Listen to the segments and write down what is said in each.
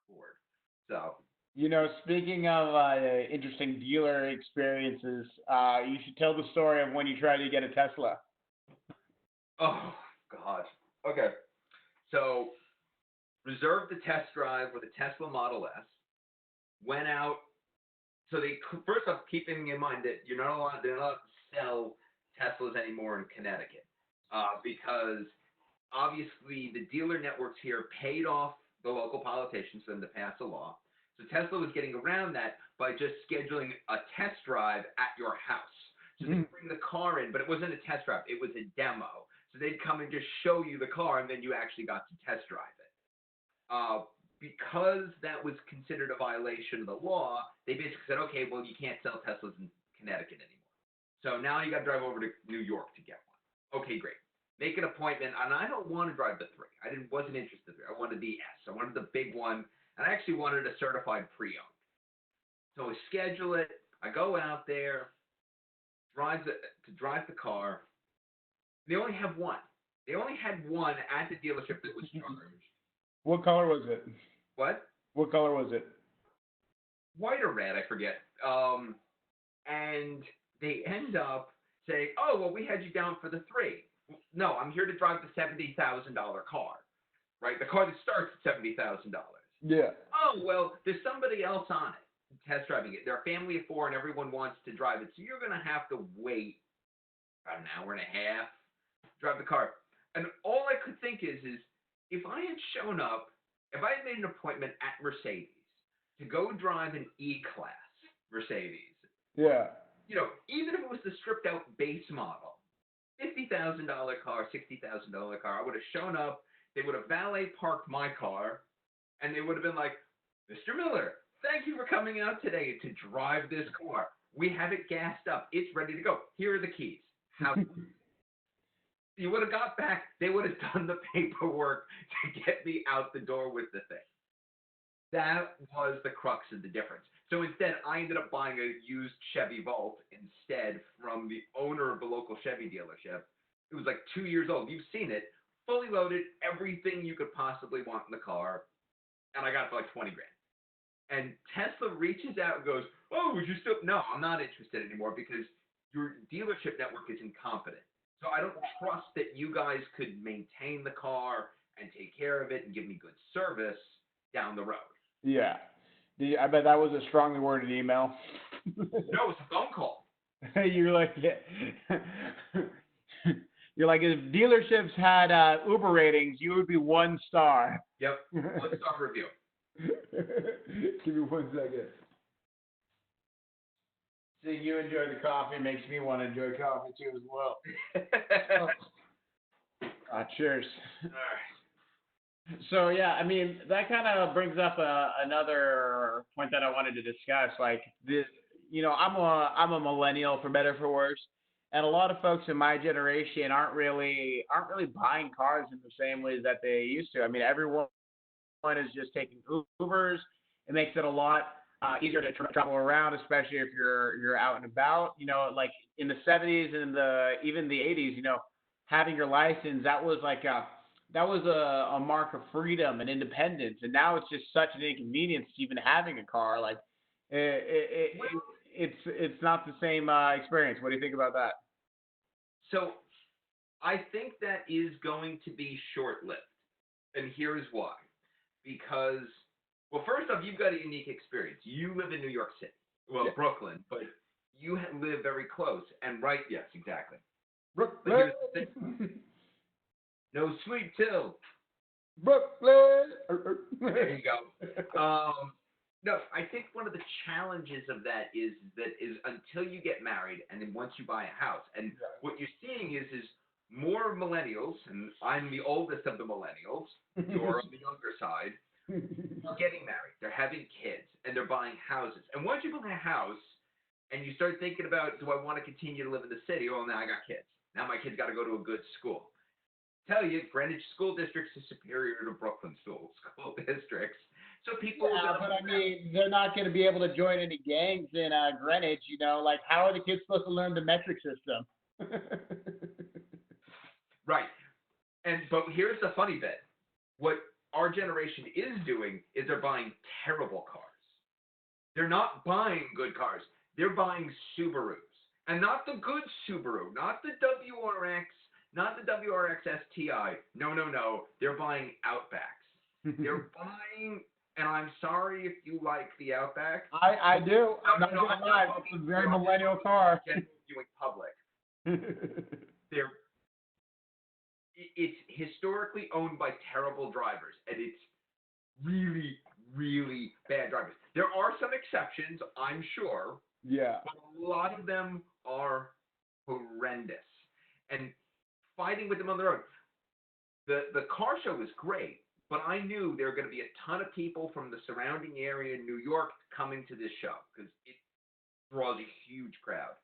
Ford. So, Speaking of interesting dealer experiences, you should tell the story of when you tried to get a Tesla. oh God. Okay. So reserved the test drive with a Tesla Model S. Went out. So they first off, keeping in mind that they're not allowed to sell Teslas anymore in Connecticut, because obviously the dealer networks here paid off the local politicians for them to pass a law. So Tesla was getting around that by just scheduling a test drive at your house. So they'd bring the car in, but it wasn't a test drive; it was a demo. So they'd come and just show you the car, and then you actually got to test drive it. Because that was considered a violation of the law, they basically said, okay, well, you can't sell Teslas in Connecticut anymore. So now you got to drive over to New York to get one. Okay, great. Make an appointment, and I don't want to drive the 3. Wasn't interested in the 3. I wanted the S. I wanted the big one, and I actually wanted a certified pre-owned. So I schedule it. I go out there, drive the car. They only have one. They only had one at the dealership that was charged. What color was it? What? What color was it? White or red, I forget. And they end up saying, oh, well, we had you down for the 3. No, I'm here to drive the $70,000 car, right? The car that starts at $70,000. Yeah. Oh, well, there's somebody else on it test driving it. They're a family of 4 and everyone wants to drive it. So you're going to have to wait about an hour and a half, drive the car. And all I could think is if I had shown up, if I had made an appointment at Mercedes to go drive an E-Class Mercedes, yeah, even if it was the stripped out base model, $50,000 car, $60,000 car, I would have shown up, they would have valet parked my car, and they would have been like, Mr. Miller, thank you for coming out today to drive this car. We have it gassed up. It's ready to go. Here are the keys. How you would have got back, they would have done the paperwork to get me out the door with the thing. That was the crux of the difference. So instead, I ended up buying a used Chevy Volt instead from the owner of the local Chevy dealership. It was like 2 years old. You've seen it. Fully loaded, everything you could possibly want in the car. And I got it for like 20 grand. And Tesla reaches out and goes, oh, would you still? No, I'm not interested anymore because your dealership network is incompetent. So I don't trust that you guys could maintain the car and take care of it and give me good service down the road. Yeah. I bet that was a strongly worded email. No, it's a phone call. You're like, if dealerships had Uber ratings, you would be 1 star. Yep, 1-star review. Give me 1 second. Seeing you enjoy the coffee makes me want to enjoy coffee too as well. Cheers. All right. So yeah, I mean that kind of brings up another point that I wanted to discuss. Like this, I'm a millennial for better or for worse, and a lot of folks in my generation aren't really buying cars in the same ways that they used to. I mean, everyone is just taking Ubers. It makes it a lot easier to travel around, especially if you're out and about. Like in the 70s and even the 80s, having your license, that was like a mark of freedom and independence. And now it's just such an inconvenience even having a car. Like it's not the same experience. What do you think about that? So I think that is going to be short-lived, and here's why. Because, well, first off, you've got a unique experience. You live in New York City, well, yeah. Brooklyn, but you live very close. And right, yes, exactly. But here's the thing. No sweet till. Brooklyn. There you go. No, I think one of the challenges of that is until you get married and then once you buy a house. And what you're seeing is more millennials, and I'm the oldest of the millennials, you're on the younger side, are getting married. They're having kids, and they're buying houses. And once you buy a house and you start thinking about, do I want to continue to live in the city? Well, now I got kids. Now my kid's got to go to a good school. Tell you, Greenwich School Districts is superior to Brooklyn school districts. So people. Yeah, but I mean, they're not going to be able to join any gangs in Greenwich. Like how are the kids supposed to learn the metric system? Right. But here's the funny bit. What our our generation is doing is they're buying terrible cars. They're not buying good cars. They're buying Subarus. And not the good Subaru, not the WRX, not the WRX STI. No, no, no. They're buying Outbacks. They're buying, and I'm sorry if you like the Outback. I do. I'm not No, gonna lie. It's a very millennial car. Doing public. They're it's historically owned by terrible drivers, and it's really, really bad drivers. There are some exceptions, I'm sure, Yeah. but a lot of them are horrendous. And fighting with them on the road. The car show was great, but I knew there were going to be a ton of people from the surrounding area in New York coming to this show because it draws a huge crowd.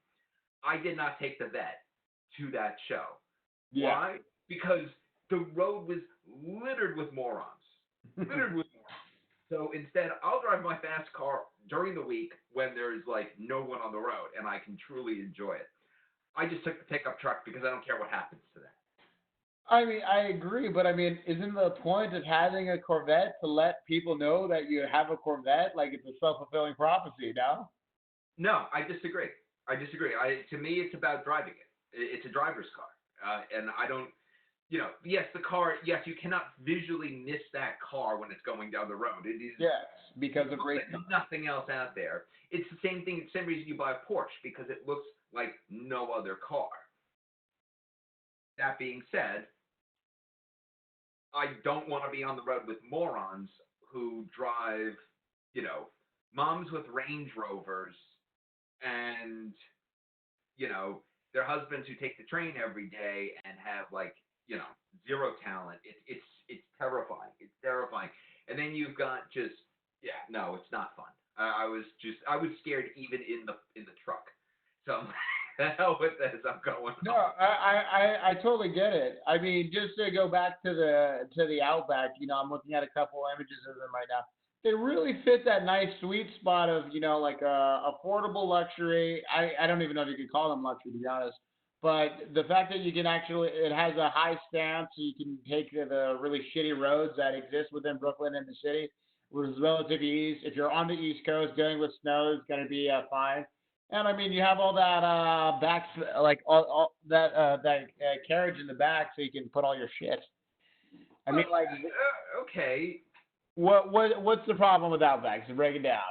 I did not take the vet to that show. Yeah. Why? Because the road was littered with morons. Littered with morons. So instead, I'll drive my fast car during the week when there's like no one on the road and I can truly enjoy it. I just took the pickup truck because I don't care what happens to that. I mean, I agree, but I mean, isn't the point of having a Corvette to let people know that you have a Corvette? Like it's a self-fulfilling prophecy, no? No, I disagree. To me, it's about driving it. It's a driver's car, and I don't. Yes, the car. Yes, you cannot visually miss that car when it's going down the road. It is. Yes, because of race. Nothing else out there. It's the same thing. Same reason you buy a Porsche because it looks like no other car. That being said, I don't want to be on the road with morons who drive, moms with Range Rovers and, their husbands who take the train every day and have zero talent. It's terrifying. It's terrifying. And then you've got it's not fun. I was scared even in the truck. So the hell with this, I'm going. No, I totally get it. I mean, just to go back to the Outback, I'm looking at a couple images of them right now. They really fit that nice sweet spot of, like affordable luxury. I don't even know if you could call them luxury, to be honest. But the fact that you can it has a high stance, so you can take the really shitty roads that exist within Brooklyn and the city with relative ease. If you're on the East Coast dealing with snow, it's going to be fine. And I mean, you have all that all that carriage in the back, so you can put all your shit. I mean, okay. What's the problem with Outback? So break it down.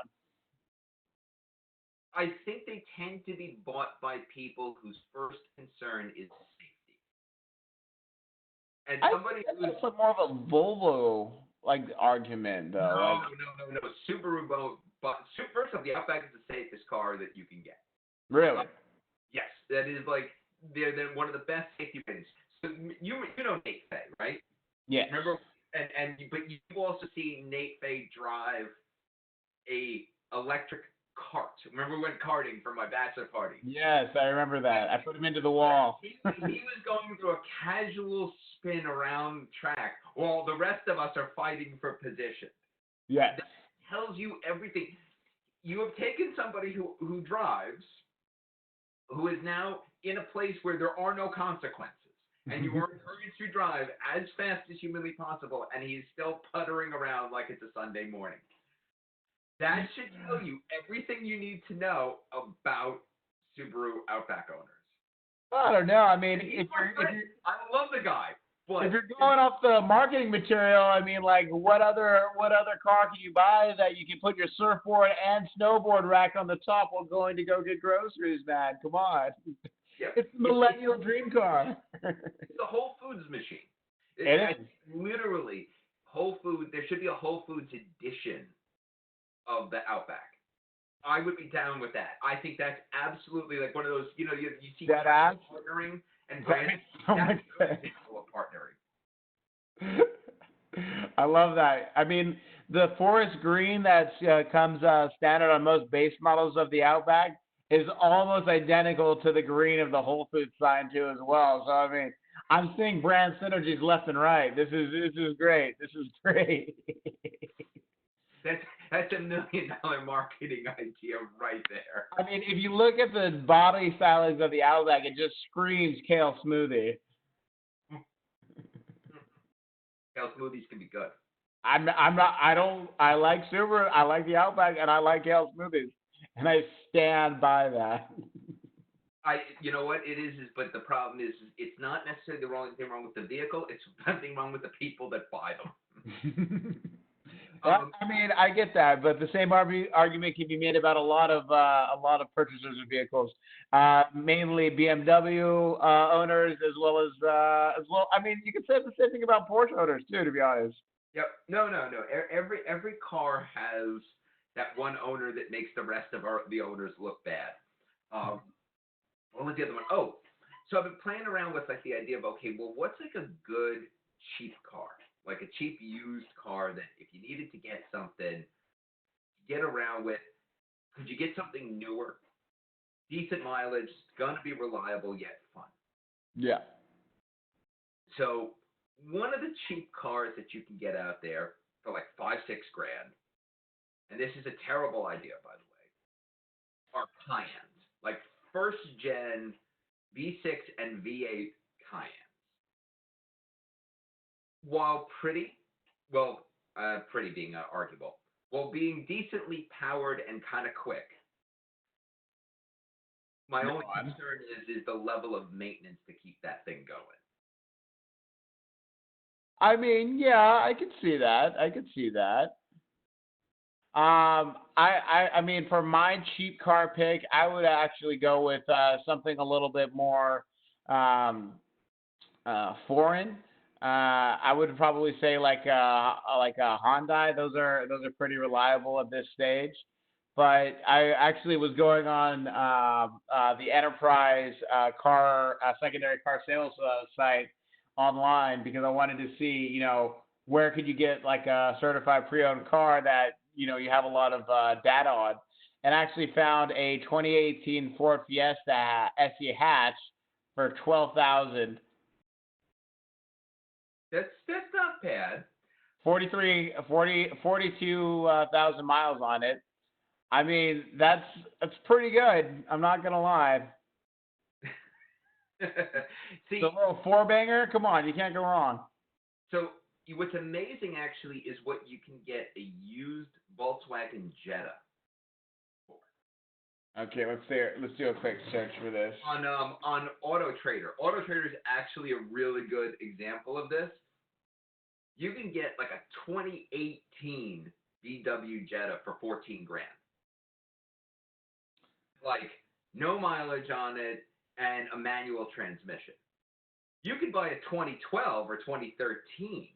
I think they tend to be bought by people whose first concern is safety. And somebody who's like more of a Volvo argument, though. No. Subaru but first off, the Outback is the safest car that you can get. Really? Yes, that is they're one of the best safety ratings. So you know Nate Faye, right? Yes. Remember, but you've also seen Nate Faye drive a electric cart. Remember we went karting for my bachelor party? Yes, I remember that. I put him into the wall. He was going through a casual spin around track while the rest of us are fighting for position. Yes. That tells you everything. You have taken somebody who drives, who is now in a place where there are no consequences, and you are encouraged to drive as fast as humanly possible, and he's still puttering around like it's a Sunday morning. That should tell you everything you need to know about Subaru Outback owners. I don't know. I mean, I love the guy. But if you're going off the marketing material, I mean, what other car can you buy that you can put your surfboard and snowboard rack on the top while going to go get groceries, man? Come on. Yeah. It's the millennial dream car. It's a Whole Foods machine. It is. Literally, Whole Foods, there should be a Whole Foods edition of the Outback. I would be down with that. I think that's absolutely one of those, you see that ass partnering and brands. That's of partnering. I love that. I mean, the forest green that comes standard on most base models of the Outback is almost identical to the green of the Whole Foods sign too, as well. So I mean, I'm seeing brand synergies left and right. This is great. This is great. That's $1 million marketing idea right there. I mean, if you look at the body stylings of the Outback, it just screams kale smoothie. Kale smoothies can be good. I'm not. I don't. I like Subaru. I like the Outback, and I like Hale Smoothies, and I stand by that. You know what it is, but the problem is it's not necessarily the wrong thing wrong with the vehicle. It's something wrong with the people that buy them. I mean, I get that, but the same argument can be made about a lot of purchasers of vehicles, mainly BMW owners as well. I mean, you can say the same thing about Porsche owners too, to be honest. Yep. No, no, no. Every car has that one owner that makes the rest of the owners look bad. Um, what was the other one? Oh, so I've been playing around with like the idea of okay, well, what's like a good cheap car, like a cheap used car that if you needed to get something, get around with, could you get something newer, decent mileage, gonna be reliable yet fun? Yeah. So one of the cheap cars that you can get out there for like 5, 6 grand, and this is a terrible idea by the way, are Cayennes, like first gen V6 and V8 Cayennes. While pretty, well, pretty being arguable, while being decently powered and kind of quick, my Go only on. concern is the level of maintenance to keep that thing going. I mean, yeah, I could see that. I could see that. I mean, for my cheap car pick, I would actually go with something a little bit more um, foreign. I would probably say like a Hyundai. Those are pretty reliable at this stage. But I actually was going on the Enterprise car secondary car sales site online because I wanted to see, where could you get like a certified pre-owned car that you have a lot of data on, and actually found a 2018 Ford Fiesta SE hatch for 12,000. That's not bad. 42,000 miles on it. I mean, that's pretty good. I'm not gonna lie. See, It's a little four banger. Come on, you can't go wrong. so what's amazing actually is what you can get a used Volkswagen Jetta for Okay, let's do a quick search for this. on Auto Trader. Auto Trader is actually a really good example of this. You can get like a 2018 VW Jetta for 14 grand. Like no mileage on it and a manual transmission. You could buy a 2012 or 2013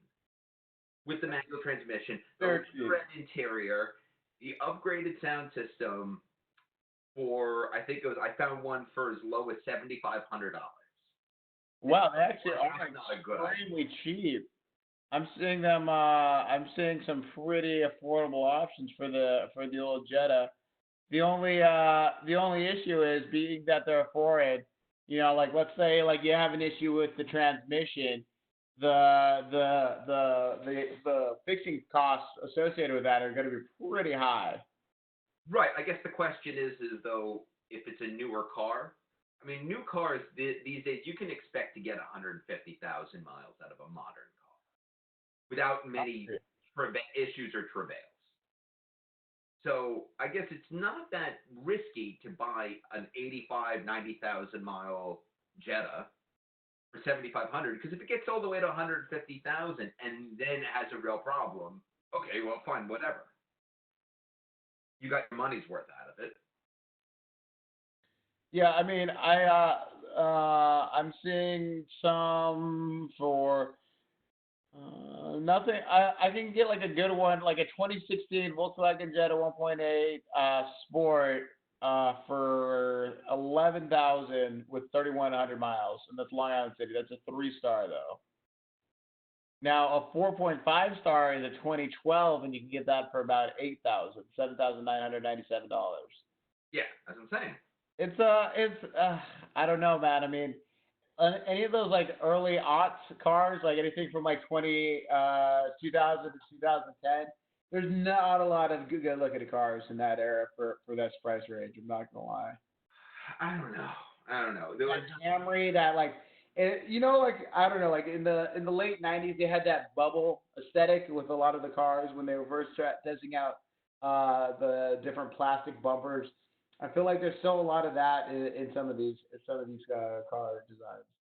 with the manual transmission, the leather interior, the upgraded sound system for I think it was I found one for as low as $7,500. Wow, they actually That's are not a good idea. extremely cheap. I'm seeing them. I'm seeing some pretty affordable options for the old Jetta. The only issue is being that they're foreign. Like let's say like you have an issue with the transmission, the fixing costs associated with that are going to be pretty high. Right. I guess the question is though if it's a newer car. I mean, new cars these days you can expect to get 150,000 miles out of a modern car without many issues or travails. So I guess it's not that risky to buy an 85, 90,000 mile Jetta for 7,500 because if it gets all the way to 150,000 and then it has a real problem, okay, well, fine, whatever. You got your money's worth out of it. Yeah, I mean, I'm seeing some for nothing. I can get like a good one, like a 2016 Volkswagen Jetta 1.8 Sport for 11,000 with 3,100 miles, and that's Long Island City. That's a 3-star though. Now a 4.5 star is a 2012, and you can get that for about 8,000, $7,997. Yeah, that's what I'm saying. It's I don't know, man. I mean, any of those like early aughts cars, like anything from like 2000 to 2010, there's not a lot of good looking cars in that era for that price range. I'm not gonna lie. I don't know. I don't know. There That was Camry, that like you know, like I don't know, like in the late '90s, they had that bubble aesthetic with a lot of the cars when they were first testing out the different plastic bumpers. I feel like there's still a lot of that in some of these car designs.